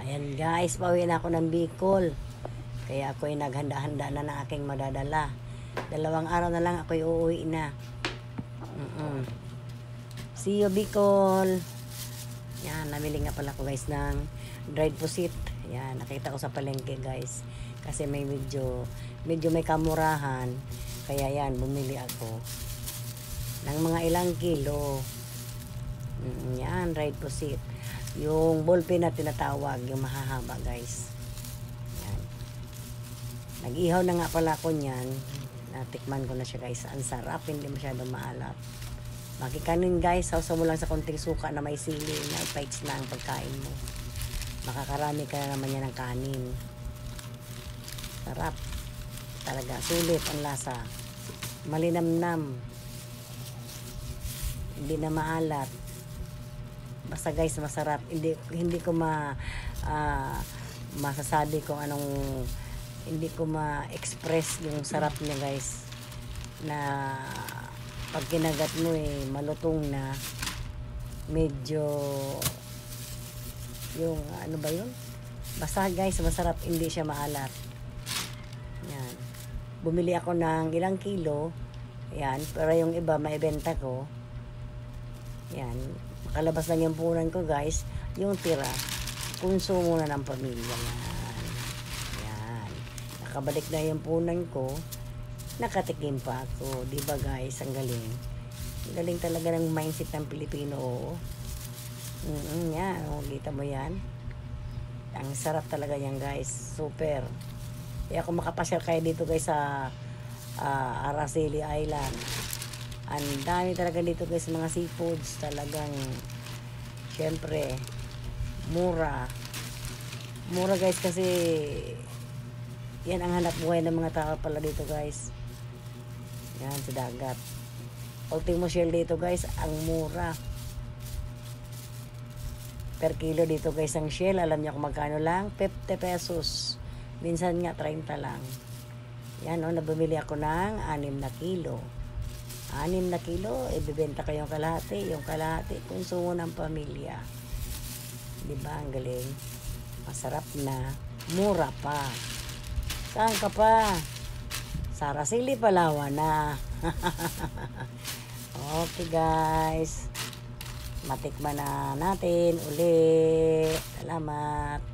Ayan guys, pauwi na ako ng Bicol. Kaya ako'y naghanda-handa na ng aking madadala. 2 araw na lang ako'y uuwi na. See you Bicol. Yan, namili nga pala ko guys ng dried pusit. Yan, nakita ko sa palengke guys. Kasi medyo may kamurahan. Kaya yan, bumili ako ng mga ilang kilo. Yan, dried pusit. Yung ballpen na tinatawag, yung mahahaba guys. Yan. Nag-ihaw na nga pala ako niyan. Natikman ko na siya guys. Ang sarap, hindi masyadong maalat. Makikanin guys, sausaw mo lang sa konting suka na may sili na ipites na ang pagkain mo. Makakarami ka na naman yan ng kanin. Sarap. Talaga, sulit ang lasa. Malinamnam. Hindi na maalat. Basta guys, masarap. Hindi ko masasabi kung anong, hindi ko ma-express yung sarap niya guys. Na pag kinagat mo malutong na, medyo yung ano ba yun? Basta guys, masarap, hindi siya maalat. Yan. Bumili ako ng ilang kilo. Yan, pero yung iba maibenta ko. Yan. Makalabas lang yung punan ko guys. Yung tira, konsumo na ng pamilya. Yan. Nakabalik na yung punan ko. Nakatikim pa ako. Diba guys, ang galing. Ang galing talaga ng mindset ng Pilipino. Yan, kita mo yan. Ang sarap talaga yan guys. Super. Kaya kung makapasyal kayo dito guys sa Araceli Island, ang dami talaga dito guys mga seafoods. Talagang syempre mura guys, kasi yan ang hanap buhay ng mga tao pala dito guys. Yan sa dagat. Ultimo shell dito guys, ang mura per kilo dito guys ang shell. Alam niyo kung magkano lang? 50 pesos. Minsan nga 30 lang. Yan nabumili ako ng 6 na kilo. 6 na kilo, ibibenta ko yung kalahati. Yung kalahati, konsumo ng pamilya. Diba? Ang galing. Masarap na. Mura pa. Saan ka pa? Sa Araceli, Palawan na. Okay guys. Matikman na natin uli. Salamat.